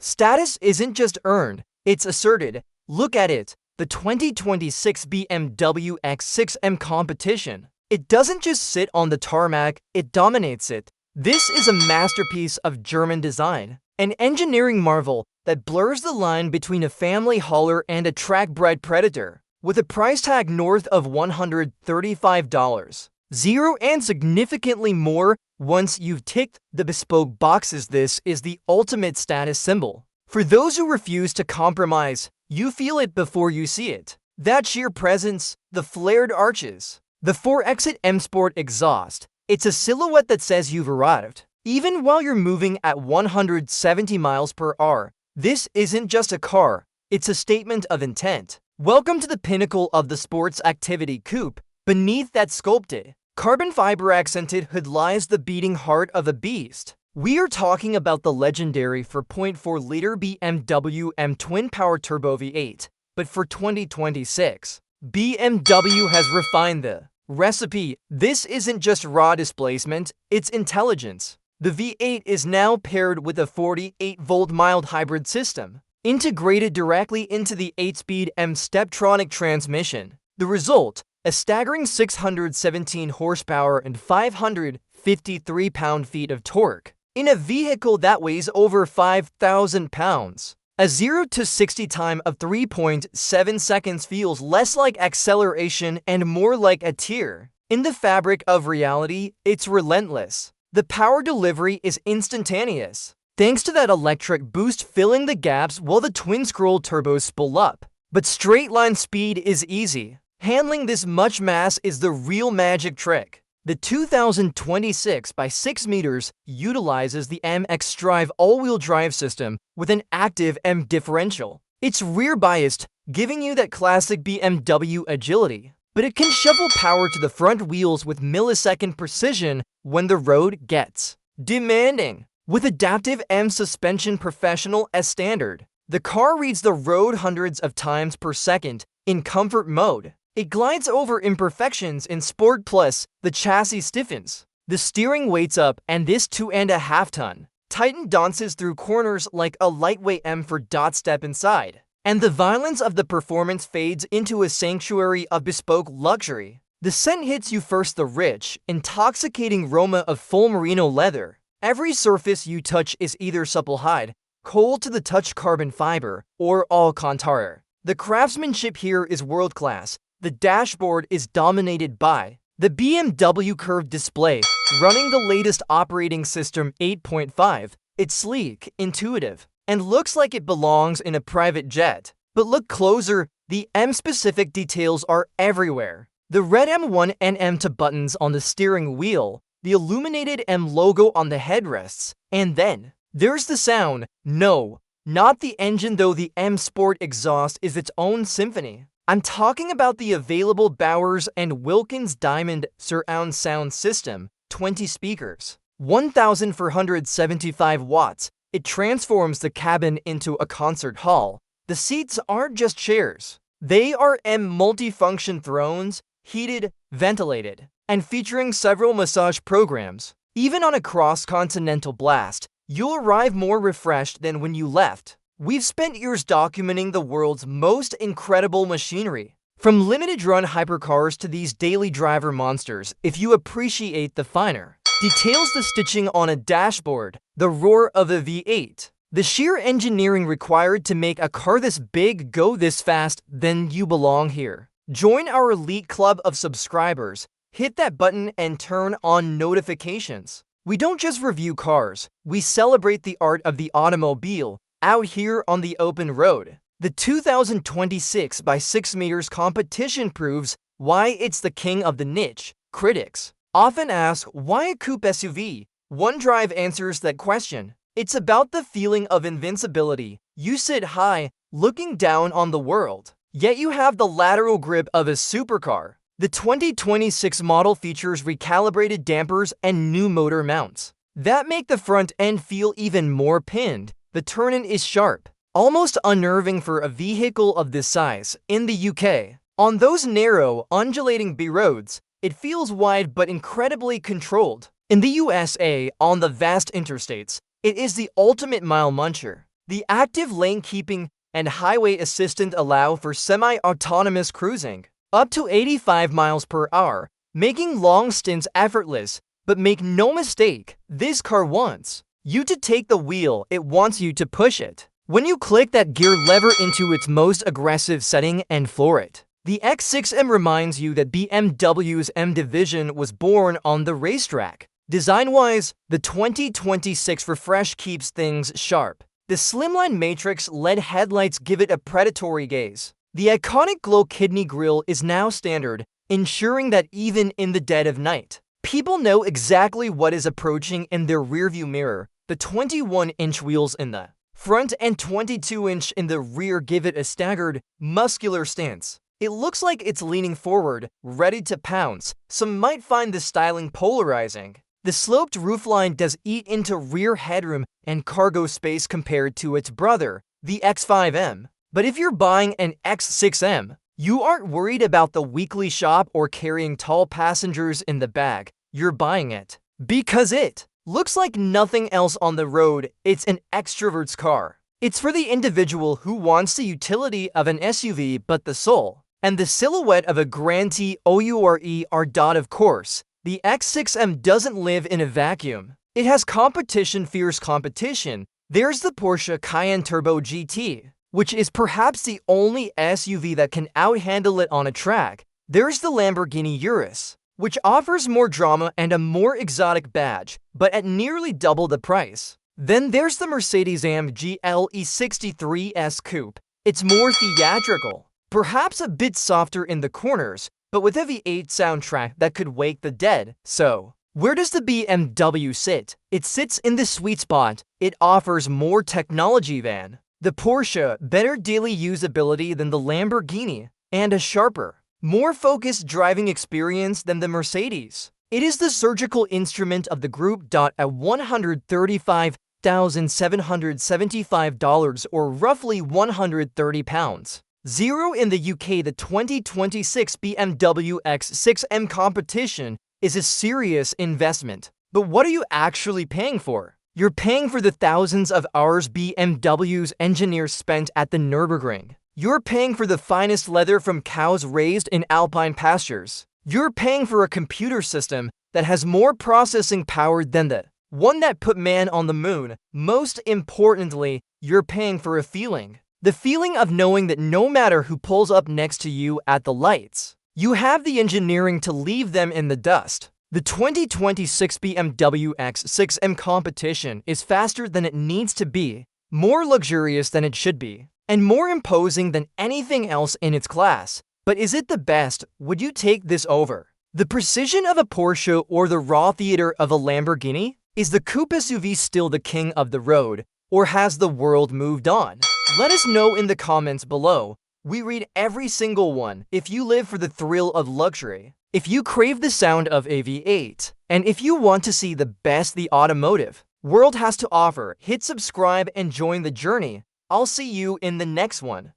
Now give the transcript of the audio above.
Status isn't just earned, it's asserted. Look at it, the 2026 BMW X6 M Competition. It doesn't just sit on the tarmac, it dominates it. This is a masterpiece of German design, an engineering marvel that blurs the line between a family hauler and a track-bred predator. With a price tag north of $135, zero and significantly more once you've ticked the bespoke boxes, this is the ultimate status symbol. For those who refuse to compromise, you feel it before you see it. That sheer presence, the flared arches, the 4-exit M Sport exhaust, it's a silhouette that says you've arrived. Even while you're moving at 170 miles per hour, this isn't just a car, it's a statement of intent. Welcome to the pinnacle of the sports activity coupe. Beneath that sculpted, carbon fiber accented hood lies the beating heart of a beast. We are talking about the legendary 4.4-liter BMW M twin-power turbo V8. But for 2026, BMW has refined the recipe. This isn't just raw displacement, it's intelligence. The V8 is now paired with a 48-volt mild hybrid system, integrated directly into the 8-speed M Steptronic transmission. The result, a staggering 617 horsepower and 553 pound-feet of torque. In a vehicle that weighs over 5,000 pounds, a 0 to 60 time of 3.7 seconds feels less like acceleration and more like a tear. In the fabric of reality, it's relentless. The power delivery is instantaneous, thanks to that electric boost filling the gaps while the twin-scroll turbos spool up. But straight-line speed is easy. Handling this much mass is the real magic trick. The 2026 by 6 meters utilizes the M xDrive all-wheel drive system with an active M differential. It's rear-biased, giving you that classic BMW agility, but it can shovel power to the front wheels with millisecond precision when the road gets demanding. With adaptive M suspension professional as standard, the car reads the road hundreds of times per second in comfort mode. It glides over imperfections in Sport Plus, the chassis stiffens, the steering weights up, and this 2.5-ton Titan dances through corners like a lightweight M for dot step inside. And the violence of the performance fades into a sanctuary of bespoke luxury. The scent hits you first, the rich, intoxicating aroma of full merino leather. Every surface you touch is either supple hide, cold to the touch carbon fiber, or Alcantara. The craftsmanship here is world-class. The dashboard is dominated by the BMW curved display, running the latest operating system 8.5. It's sleek, intuitive, and looks like it belongs in a private jet. But look closer, the M-specific details are everywhere. The red M1 and M2 buttons on the steering wheel, the illuminated M logo on the headrests, and then there's the sound. No, not the engine though, the M Sport exhaust is its own symphony. I'm talking about the available Bowers and Wilkins Diamond surround sound system, 20 speakers, 1,475 watts. It transforms the cabin into a concert hall. The seats aren't just chairs. They are M multifunction thrones, heated, ventilated, and featuring several massage programs. Even on a cross-continental blast, you'll arrive more refreshed than when you left. We've spent years documenting the world's most incredible machinery. From limited-run hypercars to these daily driver monsters, if you appreciate the finer details, the stitching on a dashboard, the roar of a V8, the sheer engineering required to make a car this big go this fast, then you belong here. Join our elite club of subscribers. Hit that button and turn on notifications. We don't just review cars, we celebrate the art of the automobile out here on the open road. The 2026 by 6 meters competition proves why it's the king of the niche. Critics often ask, why a coupe SUV? OneDrive answers that question. It's about the feeling of invincibility. You sit high, looking down on the world, yet you have the lateral grip of a supercar. The 2026 model features recalibrated dampers and new motor mounts that make the front end feel even more pinned. The turn-in is sharp, almost unnerving for a vehicle of this size. In the UK, on those narrow, undulating B roads, it feels wide but incredibly controlled. In the USA, on the vast interstates, it is the ultimate mile muncher. The active lane keeping and highway assistant allow for semi-autonomous cruising, up to 85 miles per hour, making long stints effortless. But make no mistake, this car wants you to take the wheel, it wants you to push it. When you click that gear lever into its most aggressive setting and floor it, the X6M reminds you that BMW's M division was born on the racetrack. Design-wise, the 2026 refresh keeps things sharp. The slimline matrix LED headlights give it a predatory gaze. The iconic glow kidney grille is now standard, ensuring that even in the dead of night, people know exactly what is approaching in their rearview mirror. The 21-inch wheels in the front and 22-inch in the rear give it a staggered, muscular stance. It looks like it's leaning forward, ready to pounce. Some might find the styling polarizing. The sloped roofline does eat into rear headroom and cargo space compared to its brother, the X5M. But if you're buying an X6M, you aren't worried about the weekly shop or carrying tall passengers in the back. You're buying it because it looks like nothing else on the road. It's an extrovert's car. It's for the individual who wants the utility of an SUV but the soul and the silhouette of a Grand Tour. Of course, the X6M doesn't live in a vacuum. It has competition, fierce competition. There's the Porsche Cayenne Turbo GT, which is perhaps the only SUV that can out-handle it on a track. There's the Lamborghini Urus, which offers more drama and a more exotic badge, but at nearly double the price. Then there's the Mercedes-AMG LE63S Coupe. It's more theatrical, perhaps a bit softer in the corners, but with a V8 soundtrack that could wake the dead. So, where does the BMW sit? It sits in the sweet spot. It offers more technology than the Porsche, better daily usability than the Lamborghini, and a sharper, more focused driving experience than the Mercedes. It is the surgical instrument of the group. At $135,775 or roughly 130 pounds. Zero in the UK. The 2026 BMW X6 M Competition is a serious investment. But what are you actually paying for? You're paying for the thousands of hours BMW's engineers spent at the Nürburgring. You're paying for the finest leather from cows raised in alpine pastures. You're paying for a computer system that has more processing power than the one that put man on the moon. Most importantly, you're paying for a feeling. The feeling of knowing that no matter who pulls up next to you at the lights, you have the engineering to leave them in the dust. The 2026 BMW X6 M Competition is faster than it needs to be, more luxurious than it should be, and more imposing than anything else in its class. But is it the best? Would you take this over the precision of a Porsche or the raw theater of a Lamborghini? Is the coupe SUV still the king of the road, or has the world moved on? Let us know in the comments below. We read every single one. If you live for the thrill of luxury, if you crave the sound of a V8, and if you want to see the best the automotive world has to offer, hit subscribe and join the journey. I'll see you in the next one.